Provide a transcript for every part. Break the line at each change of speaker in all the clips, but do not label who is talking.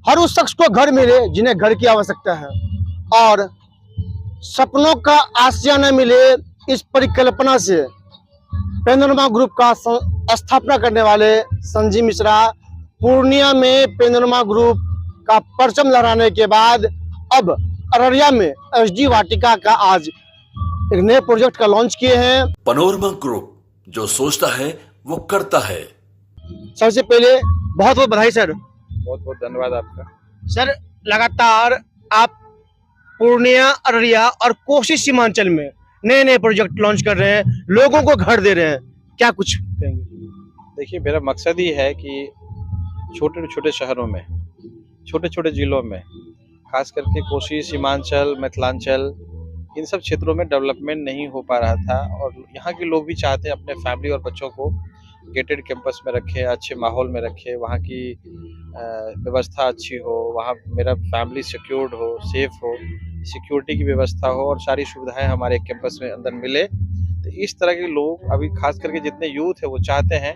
हर उस शख्स को घर मिले जिन्हें घर की आवश्यकता है और सपनों का आशिया न मिले, इस परिकल्पना से पेनोरमा ग्रुप का स्थापना करने वाले संजीव मिश्रा पूर्णिया में पेनोरमा ग्रुप का परचम लहराने के बाद अब अररिया में एसडी वाटिका का आज एक नए प्रोजेक्ट का लॉन्च किए हैं।
पेनोरमा ग्रुप जो सोचता है वो करता है।
सबसे पहले बहुत बहुत बधाई सर।
बहुत बहुत धन्यवाद आपका।
सर लगातार आप पूर्णिया, अररिया और कोसी सीमांचल में नए नए प्रोजेक्ट लॉन्च कर रहे हैं, लोगों को घर दे रहे हैं, क्या कुछ कहेंगे?
देखिए, मेरा मकसद ही है कि छोटे छोटे शहरों में, छोटे छोटे जिलों में, खास करके कोसी, सीमांचल, मिथिलांचल, इन सब क्षेत्रों में डेवलपमेंट नहीं हो पा रहा था और यहाँ के लोग भी चाहते हैं अपने फैमिली और बच्चों को गेटेड कैंपस में रखे, अच्छे माहौल में रखे, वहाँ की व्यवस्था अच्छी हो, वहाँ मेरा फैमिली सिक्योर्ड हो, सेफ हो, सिक्योरिटी की व्यवस्था हो और सारी सुविधाएं हमारे कैंपस में अंदर मिले। तो इस तरह के लोग अभी खास करके जितने यूथ है वो चाहते हैं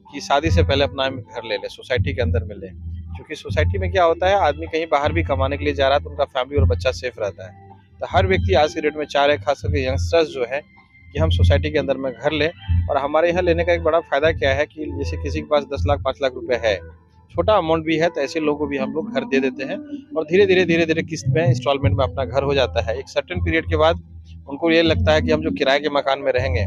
कि शादी से पहले अपना घर ले ले, सोसाइटी के अंदर मिले, क्योंकि सोसाइटी में क्या होता है, आदमी कहीं बाहर भी कमाने के लिए जा रहा है तो उनका फैमिली और बच्चा सेफ रहता है। तो हर व्यक्ति आज के डेट में चाह रहे हैं, खास करके यंगस्टर्स जो है, कि हम सोसाइटी के अंदर में घर लें। और हमारे यहाँ लेने का एक बड़ा फायदा क्या है कि जैसे किसी के पास 10 लाख 5 लाख रुपए है, छोटा अमाउंट भी है, तो ऐसे लोगों को भी हम लोग घर दे देते हैं और धीरे धीरे किस्त में, इंस्टॉलमेंट में अपना घर हो जाता है। एक सर्टेन पीरियड के बाद उनको ये लगता है कि हम जो किराए के मकान में रहेंगे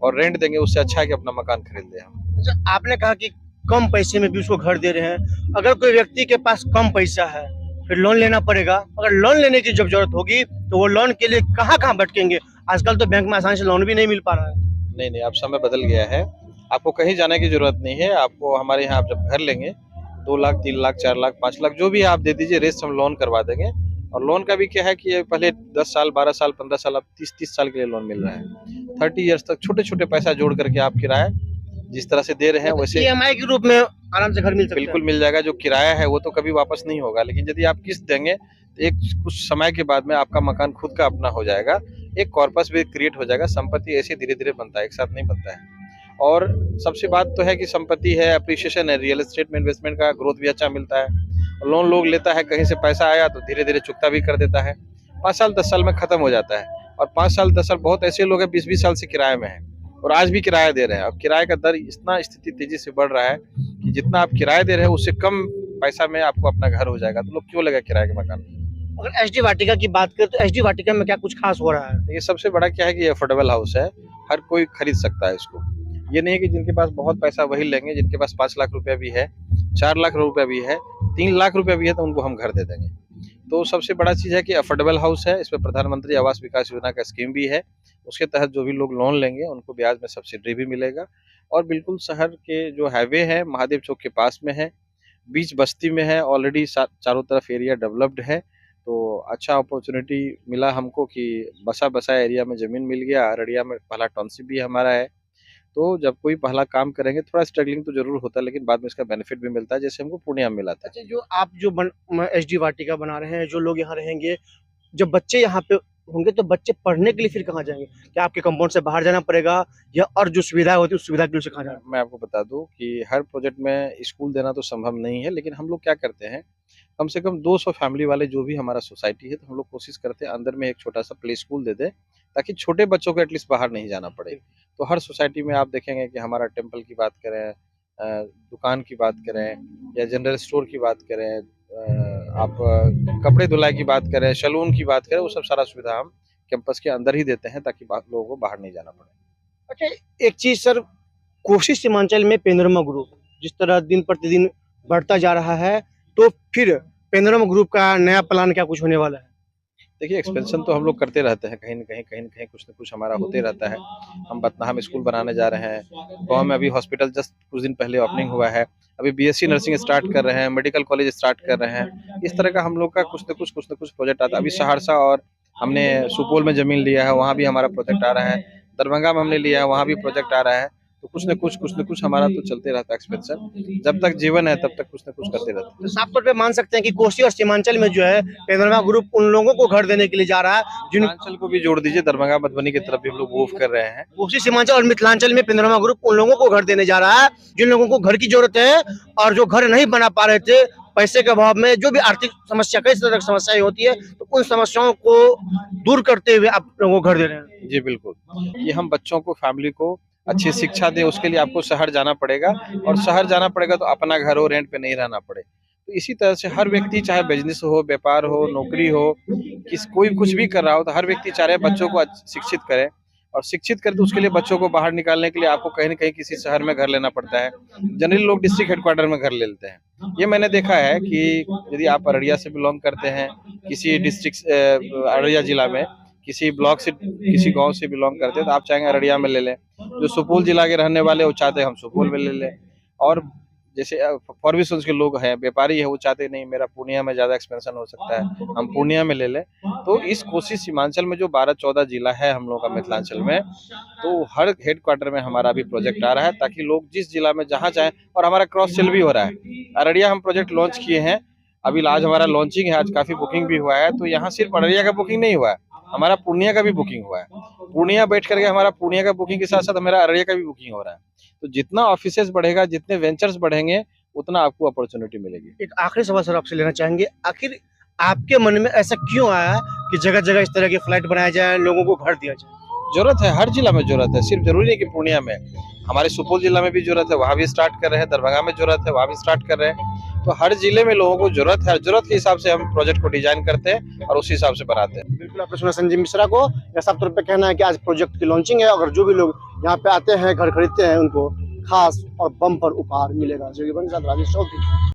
और रेंट देंगे, उससे अच्छा है कि अपना मकान खरीद लें हम।
अच्छा, आपने कहा कि कम पैसे में भी उसको घर दे रहे हैं। अगर कोई व्यक्ति के पास कम पैसा है फिर लोन लेना पड़ेगा। अगर लोन लेने की जब जरूरत होगी तो वो लोन के लिए कहाँ कहाँ भटकेंगे? आजकल तो बैंक में आसानी से लोन भी नहीं मिल पा रहा है।
नहीं, अब समय बदल गया है, आपको कहीं जाने की जरूरत नहीं है। आपको हमारे यहाँ आप जब घर लेंगे 2 लाख 3 लाख 4 लाख 5 लाख जो भी आप दे दीजिए, रेस्ट हम लोन करवा देंगे। और लोन का भी क्या है कि पहले 10 साल 12 साल 15 साल, अब 30 साल के लिए लोन मिल रहा है। 30 ईयर्स तक छोटे छोटे पैसा जोड़ करके आप किराया जिस तरह से दे रहे हैं वैसे
ईएमआई के रूप में आराम से घर मिल सकता है।
बिल्कुल मिल जाएगा। जो किराया है वो तो कभी वापस नहीं होगा, लेकिन यदि आप किस्त देंगे तो एक कुछ समय के बाद में आपका मकान खुद का अपना हो जाएगा, एक कॉर्पस भी क्रिएट हो जाएगा। संपत्ति ऐसे धीरे धीरे बनता है, एक साथ नहीं बनता है। और सबसे बात तो है कि संपत्ति है, अप्रिशिएशन है, रियल एस्टेट में इन्वेस्टमेंट का ग्रोथ भी अच्छा मिलता है। लोन लोग लेता है, कहीं से पैसा आया तो धीरे धीरे चुकता भी कर देता है, 5 साल 10 साल में खत्म हो जाता है। और 5 साल 10 साल बहुत ऐसे लोग हैं 20-20 साल से किराए में है और आज भी किराया दे रहे हैं। अब किराए का दर इतना स्थिति तेजी से बढ़ रहा है कि जितना आप किराया दे रहे हैं उससे कम पैसा में आपको अपना घर हो जाएगा, तो लोग क्यों लेगा किराए के मकान?
अगर एसडी वाटिका की बात करें तो एसडी वाटिका में क्या कुछ खास हो रहा है?
ये सबसे बड़ा क्या है कि ये अफोर्डेबल हाउस है, हर कोई खरीद सकता है इसको। ये नहीं है कि जिनके पास बहुत पैसा वही लेंगे, जिनके पास 5 लाख रुपया भी है, 4 लाख रुपया भी है, 3 लाख रुपया भी है, तो उनको हम घर दे देंगे। तो सबसे बड़ा चीज है कि अफोर्डेबल हाउस है। इसमें प्रधानमंत्री आवास विकास योजना का स्कीम भी है, उसके तहत जो भी लोग लोन लेंगे उनको ब्याज में सब्सिडी भी मिलेगा। और बिल्कुल शहर के जो हाईवे है महादेव चौक के पास में है, बीच बस्ती में है, ऑलरेडी चारों तरफ एरिया डेवलप्ड है। तो अच्छा अपॉर्चुनिटी मिला हमको कि बसा एरिया में जमीन मिल गया। अररिया में पहला टाउनशिप भी हमारा है, तो जब कोई पहला काम करेंगे थोड़ा स्ट्रगलिंग तो जरूर होता है, लेकिन बाद में इसका बेनिफिट भी मिलता है, जैसे हमको पूर्णिया में मिला था।
अच्छा, जो आप एसडी वाटिका बना रहे हैं, जो लोग यहाँ रहेंगे, जब बच्चे यहाँ पे होंगे तो बच्चे पढ़ने के लिए फिर कहाँ जाएंगे? क्या आपके कंपाउंड से बाहर जाना पड़ेगा या और जो सुविधा होती है उस सुविधा के लिए कहाँ जाना?
मैं आपको बता दूं कि हर प्रोजेक्ट में स्कूल देना तो संभव नहीं है, लेकिन हम लोग क्या करते हैं, कम से कम 200 फैमिली वाले जो भी हमारा सोसाइटी है, तो हम लोग कोशिश करते हैं अंदर में एक छोटा सा प्ले स्कूल दे दे, ताकि छोटे बच्चों को एटलीस्ट बाहर नहीं जाना पड़े। तो हर सोसाइटी में आप देखेंगे कि हमारा टेम्पल की बात करें, दुकान की बात करें या जनरल स्टोर की बात करें, आप कपड़े धुलाई की बात करें, सैलून की बात करें, वो सब सारा सुविधा हम कैंपस के अंदर ही देते हैं ताकि लोगों को बाहर नहीं जाना पड़े।
अच्छा, एक चीज सर, कोसी सीमांचल में पेनोरमा ग्रुप जिस तरह दिन प्रतिदिन बढ़ता जा रहा है, तो फिर पेनोरमा ग्रुप का नया प्लान क्या कुछ होने वाला है?
देखिए, एक्सपेंशन तो हम लोग करते रहते हैं, कहीं न कहीं कुछ न कुछ हमारा होते रहता है। हम बथनाहा में स्कूल बनाने जा रहे हैं, गाँव में अभी हॉस्पिटल जस्ट कुछ दिन पहले ओपनिंग हुआ है, अभी बीएससी नर्सिंग स्टार्ट कर रहे हैं, मेडिकल कॉलेज स्टार्ट कर रहे हैं। इस तरह का हम लोग का कुछ न कुछ प्रोजेक्ट आता है। अभी सहरसा और हमने सुपौल में जमीन लिया है, वहाँ भी हमारा प्रोजेक्ट आ रहा है। दरभंगा में हमने लिया है, वहाँ भी प्रोजेक्ट आ रहा है। तो कुछ न कुछ हमारा तो चलते रहता है एक्सपेंशन। जब तक जीवन है तब तक कुछ न कुछ करते रहते हैं।
तो साफ तौर पे मान सकते हैं कि कोसी और सीमांचल में जो है पेनोरमा ग्रुप उन लोगों को घर देने के लिए जा रहा है
सीमांचल को भी जोड़ दीजिए, दरभंगा मधुबनी की तरफ भी हम लोग मूव कर रहे हैं।
कोसी सीमांचल और मिथिलांचल में पेनोरमा ग्रुप उन लोगों को घर देने जा रहा है जिन लोगों को घर की जरूरत है और जो घर नहीं बना पा रहे थे पैसे के अभाव में जो भी आर्थिक समस्या, कई तरह की समस्याएं होती है, तो उन समस्याओं को दूर करते हुए आप लोगों को घर दे रहे हैं।
जी बिल्कुल, कि हम बच्चों को, फैमिली को अच्छी शिक्षा दें, उसके लिए आपको शहर जाना पड़ेगा, और शहर जाना पड़ेगा तो अपना घर हो, रेंट पे नहीं रहना पड़े। तो इसी तरह से हर व्यक्ति, चाहे बिजनेस हो, व्यापार हो, नौकरी हो, कोई कुछ भी कर रहा हो, तो हर व्यक्ति चाह रहे बच्चों को शिक्षित करे, और शिक्षित करे तो उसके लिए बच्चों को बाहर निकालने के लिए आपको कहीं न कहीं किसी शहर में घर लेना पड़ता है। जनरली लोग डिस्ट्रिक्ट हेडक्वार्टर में घर ले लेते हैं। ये मैंने देखा है कि यदि आप अररिया से बिलॉन्ग करते हैं, किसी डिस्ट्रिक्ट अररिया जिला में किसी ब्लॉक से, किसी गांव से बिलोंग करते हैं, तो आप चाहेंगे अररिया में ले लें। जो सुपौल जिला के रहने वाले, वो चाहते हैं हम सुपौल में ले लें। और जैसे फॉरबिसगंज के लोग हैं, व्यापारी है, वो चाहते नहीं मेरा पूर्णिया में ज्यादा एक्सपेंशन हो सकता है, हम पूर्णिया में ले लें। तो इस कोसी सीमांचल में जो 12-14 जिला है हम लोग का मिथिलांचल में, तो हर हेडक्वार्टर में हमारा भी प्रोजेक्ट आ रहा है, ताकि लोग जिस जिला में जहाँ चाहें, और हमारा क्रॉस सेल भी हो रहा है। अररिया हम प्रोजेक्ट लॉन्च किए हैं, अभी आज हमारा लॉन्चिंग है, आज काफी बुकिंग भी हुआ है। तो यहाँ सिर्फ अररिया का बुकिंग नहीं हुआ है, हमारा पूर्णिया का भी बुकिंग हुआ है। पूर्णिया बैठ करके हमारा पूर्णिया का बुकिंग के साथ साथ हमारा अररिया का भी बुकिंग हो रहा है। तो जितना ऑफिसेस बढ़ेगा, जितने वेंचर्स बढ़ेंगे, उतना आपको अपॉर्चुनिटी मिलेगी।
एक आखिरी सवाल सर आपसे लेना चाहेंगे, आखिर आपके मन में ऐसा क्यों आया कि जगह जगह इस तरह के फ्लैट बनाया जाए, लोगों को घर दिया जाए?
जरूरत है, हर जिला में जरूरत है, सिर्फ जरूरी नहीं कि पूर्णिया में। हमारे सुपौल जिला में भी जरूरत है, वहाँ भी स्टार्ट कर रहे हैं, दरभंगा में जरूरत है, वहाँ भी स्टार्ट कर रहे हैं। तो हर जिले में लोगों को जरूरत है, जरूरत के हिसाब से हम प्रोजेक्ट को डिजाइन करते हैं और उस हिसाब से बनाते हैं।
बिल्कुल, आपने सुना संजीव मिश्रा को। यह साफ तौर पे कहना है कि आज प्रोजेक्ट की लॉन्चिंग है, अगर जो भी लोग यहाँ पे आते हैं, घर खरीदते हैं, उनको खास और बम्पर उपहार मिलेगा। जो कि राजेश चौधरी।